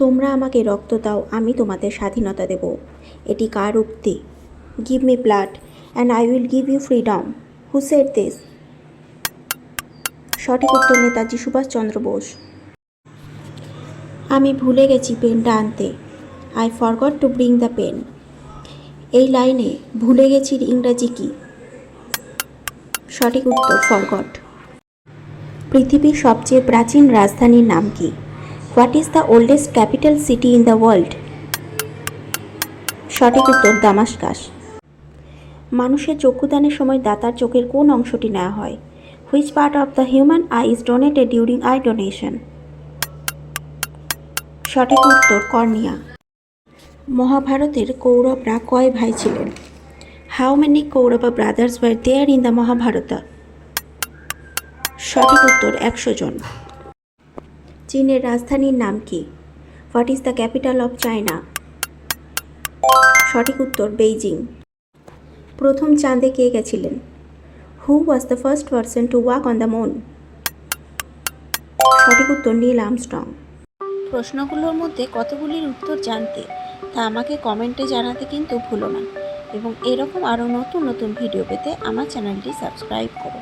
তোমরা আমাকে রক্ত দাও, আমি তোমাদের স্বাধীনতা দেব। এটি কার উক্তি? Give me blood and I will give you freedom. Who said this? সঠিক উত্তর নেতাজি সুভাষচন্দ্র বোস। আমি ভুলে গেছি পেনটা আনতে। I forgot to bring the pen. এই লাইনে ভুলে গেছির ইংরাজি কি? সঠিক উত্তর ফরগট। পৃথিবীর সবচেয়ে প্রাচীন রাজধানীর নাম কি? What is the oldest capital city in the world? সঠিক উত্তর দামাস্কাস। মানুষের চক্ষুদানের সময় দাতার চোখের কোন অংশটি নেওয়া হয়? Which part of the human eye is donated during eye donation? সঠিক উত্তর কর্নিয়া। মহাভারতের কৌরবরা কয় ভাই ছিলেন? How many Kaurava brothers were there in the Mahabharata? সঠিক উত্তর 100 জন। চীনের রাজধানীর নাম কি? What is the capital of China? সঠিক উত্তর বেইজিং। প্রথম চাঁদে কে গেছিলেন? Who was the first person to walk on the moon? সঠিক উত্তর নীল আর্মস্ট্রং। প্রশ্নগুলোর মধ্যে কতগুলির উত্তর জানতে তা আমাকে কমেন্টে জানাতে কিন্তু ভুলো না, এবং এরকম আরও নতুন নতুন ভিডিও পেতে আমার চ্যানেলটি সাবস্ক্রাইব করো।